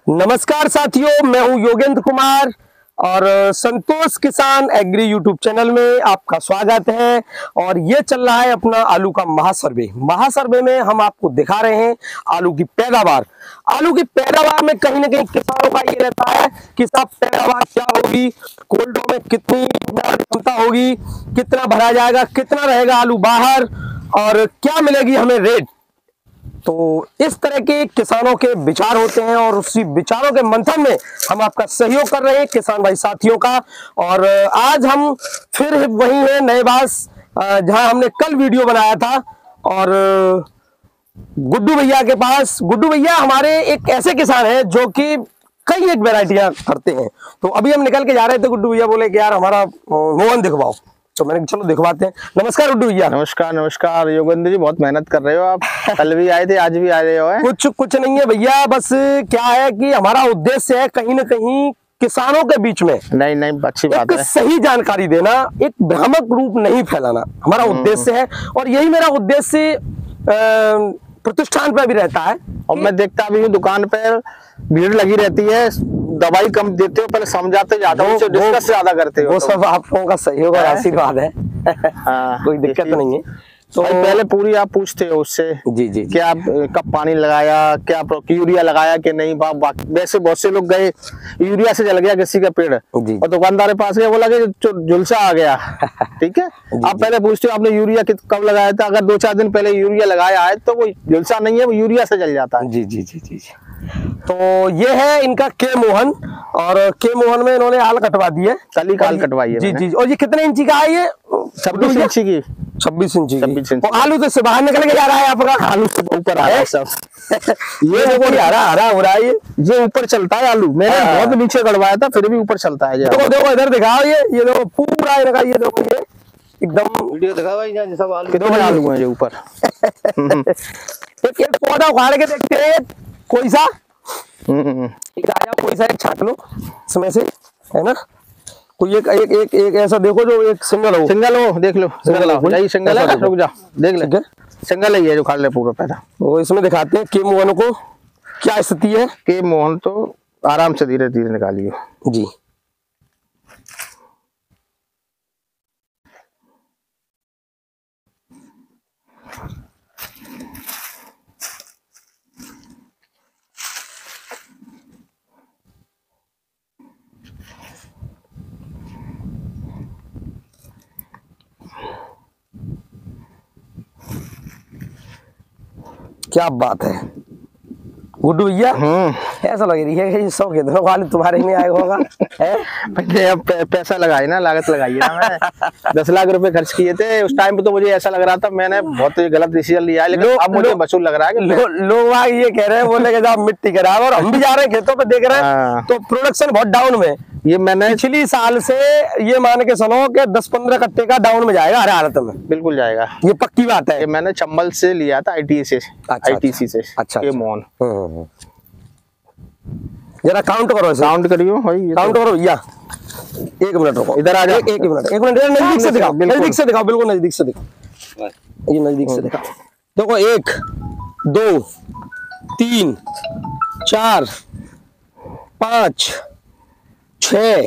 नमस्कार साथियों, मैं हूं योगेंद्र कुमार और संतोष किसान एग्री यूट्यूब चैनल में आपका स्वागत है। और ये चल रहा है अपना आलू का महासर्वे में हम आपको दिखा रहे हैं आलू की पैदावार। आलू की पैदावार में कहीं ना कहीं किसानों का ये रहता है कि साहब पैदावार क्या होगी, कोल्डों में कितनी क्षमता होगी, कितना भरा जाएगा, कितना रहेगा आलू बाहर और क्या मिलेगी हमें रेट। तो इस तरह के किसानों के विचार होते हैं और उसी विचारों के मंथन में हम आपका सहयोग कर रहे हैं किसान भाई साथियों का। और आज हम फिर वही है नए बास जहां हमने कल वीडियो बनाया था और गुड्डू भैया के पास। गुड्डू भैया हमारे एक ऐसे किसान हैं जो कि कई एक वैरायटियां करते हैं। तो अभी हम निकल के जा रहे थे, गुड्डू भैया बोले कि यार हमारा मोहन दिखवाओ, तो मैंने चलो दिखवाते हैं। नमस्कार गुड्डू भैया। नमस्कार योगेंद्र जी, बहुत मेहनत कर रहे हो आप। कल भी आए थे, आज भी आ रहे हो। कुछ नहीं है भैया, बस क्या है कि हमारा उद्देश्य है कहीं ना कहीं किसानों के बीच में नहीं अच्छी बात है, सही जानकारी देना, एक भ्रामक रूप नहीं फैलाना हमारा उद्देश्य है। और यही मेरा उद्देश्य प्रतिष्ठान पर भी रहता है। और मैं देखता भी हूँ दुकान पर भीड़ लगी रहती है, दवाई कम देते हो, पहले समझाते जाता हूँ, डिस्कस ज्यादा करते हो। वो सब आप लोगों का सहयोग और आशीर्वाद है। कोई दिक्कत नहीं है। तो पहले पूरी आप पूछते हो उससे जी क्या आप कब पानी लगाया, क्या यूरिया लगाया कि नहीं। वैसे बहुत से लोग गए, यूरिया से जल गया किसी का पेड़ और दुकानदार के पास गया, बोला कि झुलसा आ गया। ठीक है, आप पहले पूछते हो आपने यूरिया कब लगाया था। अगर 2-4 दिन पहले यूरिया लगाया है तो वो झुलसा नहीं है, वो यूरिया से जल जाता है। जी। तो ये है इनका के मोहन, और के मोहन में इन्होंने हाल कटवा दी है, कली काल कटवाई है। जी। और ये कितने इंची का है? ये 26 इंची की। 26 इंची। और आलू तो से बाहर निकल के जा रहा है आपका, आलू से ऊपर आ रहा है सब। ये देखो हरा हो रहा है, ये ऊपर चलता है आलू। मैंने बहुत नीचे कटवाया था, फिर भी ऊपर चलता है। देखो इधर दिखाओ, ये देखो पूरा इनका, ये देखो ये एकदम वीडियो दिखाओ भाई, सब आलू कितने आलू है ऊपर। एक पौधा उखाड़ के देखते हैं कोई सा, कोई सा एक छाट लो इसमें से, है ना। कोई एक ऐसा देखो जो एक सिंगल हो देख लो सिंगल है, रुक जा देख ले, सिंगल ही है जो खाड़ ले पूरा पैदा। वो इसमें दिखाते हैं के मोहन को क्या स्थिति है। के मोहन तो आराम से धीरे धीरे निकालियो जी। क्या बात है गुड्डू भैया, ऐसा लग रही है कि 100 के दिनों वाले तुम्हारे में आया होगा। अब पैसा लगाई ना, लागत लगाई है ना। मैं 10 लाख रुपए खर्च किए थे उस टाइम पे, तो मुझे ऐसा लग रहा था मैंने बहुत गलत डिसीजन लिया है, लेकिन अब मुझे वसूल लग रहा है कि लोग ये कह रहे हैं, बोले कि आप मिट्टी खराब, और हम भी जा रहे हैं खेतों पे देख रहे हैं तो प्रोडक्शन बहुत डाउन में। ये मैंने पिछली साल से ये मान के चलो कि 10-15 कट्टे का डाउन में जाएगा हर हालत में, बिल्कुल जाएगा, ये पक्की बात है। ये मैंने चंबल से लिया था, ITC से। अच्छा ये मोहन जरा काउंट करो, काउंट करियो भाई, काउंट करो भैया। 1 मिनट रुको, इधर आ जाओ। एक मिनट नजदीक से दिखाओ, नजदीक से दिखाओ, बिल्कुल नजदीक से दिखाओ, ये नजदीक से दिखाओ। देखो 1 2 3 4 5 6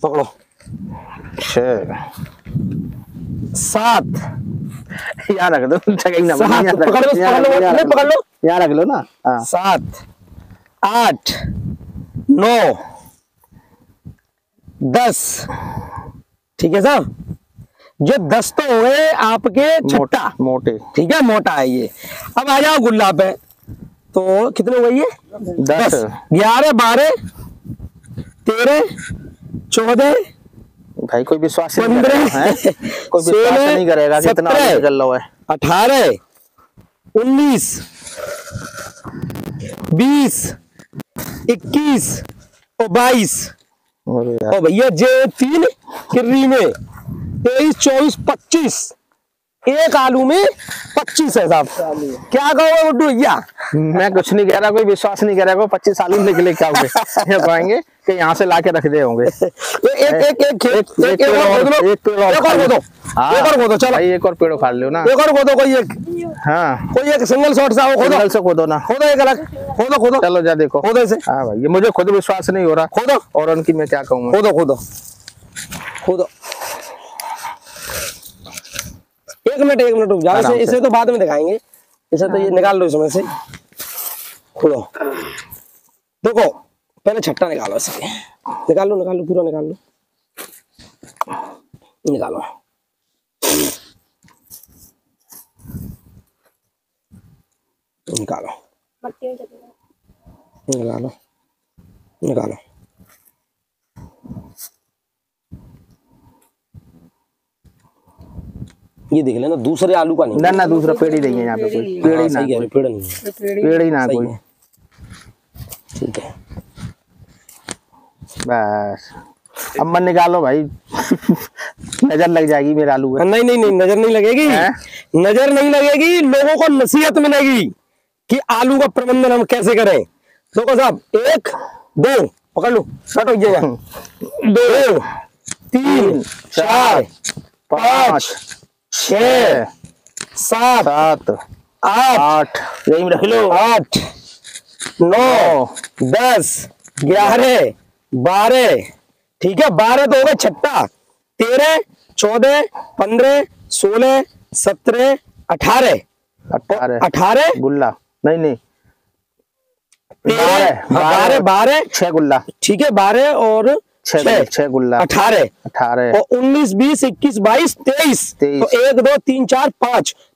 पकड़ो, 6 7 यहाँ रख दो, पकड़ लो, यहाँ रख लो ना। 7 8 9 10। ठीक है साहब, जो 10 तो हुए आपके छट्टा मोटे, ठीक है, मोटा है ये। अब आ जाओ गुल्ला पे, तो कितने हुए ये? 10 11 12 13 14 भाई कोई विश्वास 15 कोई विश्वास नहीं करेगा कि इतना निकल रहा है। 18 19 20 21 और 22 और भैया जे 3 किर्री में 23 24 25 एक आलू में 25 है साहब। क्या कहोगे गुड्डू भैया? मैं कुछ नहीं कह रहा, कोई विश्वास नहीं कर रहा, कोई 25 आलू निकले क्या होंगे ये कहेंगे कि यहाँ से लाके रख दे होंगे। एक और खोदो चलो, एक और पेड़ उखाड़ लो ना, एक और खोदो कोई एक। हाँ कोई एक सिंगल शॉट सा खोदो, सिंगल से खोदो ना, खोदो एक अलग, खोदो खोदो चलो जा देखो खोदो इसे। हाँ भाई, ये मुझे खुद विश्वास नहीं हो रहा, खोदो और उनकी मैं क्या कहूँगा। खोदो खोदो खोदो, 1 मिनट रुक जाओ, इसे तो बाद में दिखाएंगे, इसे तो ये निकाल लो इसमें से, खोलो। देखो पहले छट्टा निकालो, इसके निकाल लो पूरा निकाल लो, निकालो। ये देख लेना, दूसरे आलू का नहीं ना दूसरा पेड़ ही नहीं है यहाँ पे, कोई पेड़ ही ना, पेड़ ही ना कोई, ठीक है बस। अब मन निकालो भाई नजर लग जाएगी मेरे आलू में। नहीं नजर नहीं लगेगी, नजर नहीं लगेगी, लोगों को नसीहत मिलेगी कि आलू का प्रबंधन हम कैसे करें। देखो साहब, 1 2 पकड़ लो, हटो ये 2 3 4 5 6 7 7 8 यही रख लो, 8 9 10 11 12, ठीक है 12 तो हो गए छट्टा, 13 14 15 16 17 18 गुल्ला, नहीं 12 6 गुल्ला, ठीक है 12 और 6 गुल्ला, 18 और 19 20 21 22 23, तो 1 2 3 4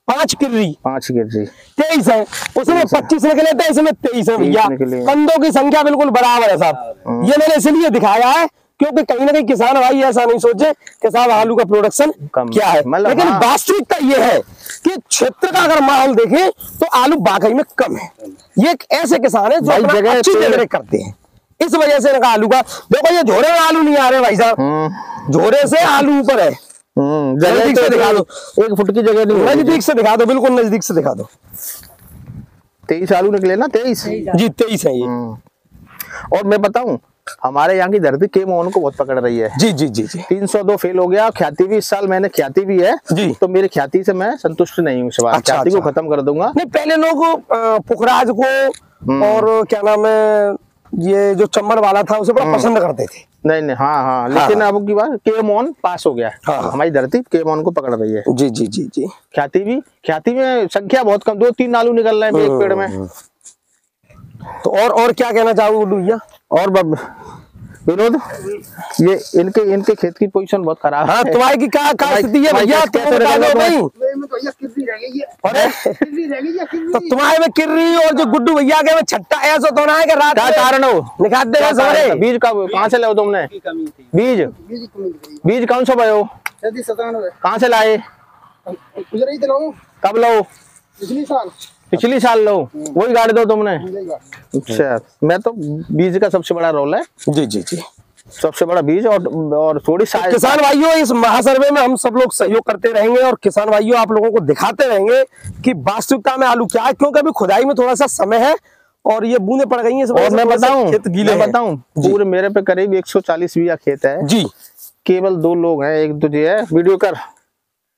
5 किर्री 23 है, उसमें 25 निकले थे, इसमें 23 है भैया, कंदों की संख्या बिल्कुल बराबर है साहब। ये मैंने इसलिए दिखाया है क्योंकि कहीं ना कहीं किसान भाई ऐसा नहीं सोचे कि साहब आलू का प्रोडक्शन क्या है, लेकिन वास्तविकता ये है कि क्षेत्र का अगर माहौल देखें तो आलू वाकई में कम है। ये एक ऐसे किसान है जो अच्छी जगह करते हैं, इस वजह से इनका आलू का देखो, ये झोरे में आलू नहीं आ रहे भाई साहब, झोरे से आलू ऊपर है। नजदीक से दिखा दो, 1 फुट की जगह नहीं, नजदीक से दिखा दो, बिल्कुल नजदीक से दिखा दो। 23 आलू निकले ना, 23 जी 23 है ये। और मैं बताऊं, हमारे यहाँ की धरती केमोन को बहुत पकड़ रही है। जी 302 फेल हो गया, ख्याति भी इस साल मैंने ख्याति भी है जी, तो मेरी ख्याति से मैं संतुष्ट नहीं हूँ, ख्याति को खत्म कर दूंगा। नहीं पहले लोग पुखराज को और क्या नाम है ये जो चंबल वाला था उसे बड़ा पसंद करते थे। नहीं हाँ, लेकिन अब की बार केमोन पास हो गया, हमारी धरती केमोन को पकड़ रही है। जी ख्याति में संख्या बहुत कम, 2-3 आलू निकल रहे हैं एक पेड़ में। तो और क्या कहना चाहोगे भैया? और विनोद, ये इनके खेत की पोजीशन बहुत खराब है। तुम्हारी की क्या स्थिति है भैया? तो तुम्हारे में किर्री और जो गुड्डू भैया के में छट्टा ऐसा तो ना है कि रात क्या कारण हो निकालते हैं सवेरे? बीज कहाँ से लाओ तुमने? बीज कौन सा भयो? कहाँ से लाए? कब लो? पिछली साल लो, वही गाड़ी दो तुमने? अच्छा, मैं तो बीज का सबसे बड़ा रोल है। जी सबसे बड़ा बीज और थोड़ी किसान भाइयों, इस महासर्वे में हम सब लोग सहयोग करते रहेंगे और किसान भाइयों आप लोगों को दिखाते रहेंगे कि वास्तविकता में आलू क्या है, क्योंकि अभी खुदाई में थोड़ा सा समय है और ये बूंदे पड़ गई हैं। और मैं बताऊं पूरे मेरे पे करीब 140 बीघा खेत है जी, केवल 2 लोग हैं, एक तुझे है वीडियो कर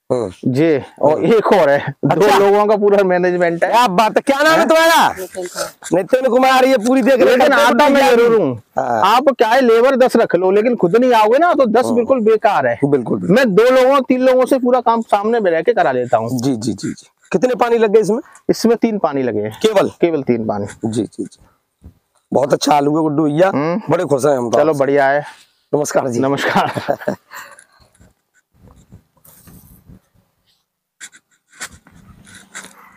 जी और एक और है, 2 लोगों का पूरा मैनेजमेंट है। क्या बात है, क्या नाम है तुम्हारा? नितिन कुमार। ये पूरी देख रहे लेकिन आता मैं जरूर हूँ। आप क्या है, लेबर 10 रख लो, लेकिन खुद नहीं आओगे ना तो 10 बिल्कुल बेकार है। बिल्कुल मैं 2 लोगों 3 लोगों से पूरा काम सामने में रह के करा लेता हूँ। जी। कितने पानी लग गए इसमें? इसमें 3 पानी लगे, केवल 3 पानी। जी। बहुत अच्छा आलू है गुड्डू भैया, बड़े खुश हैं हम। चलो बढ़िया है, नमस्कार जी। नमस्कार।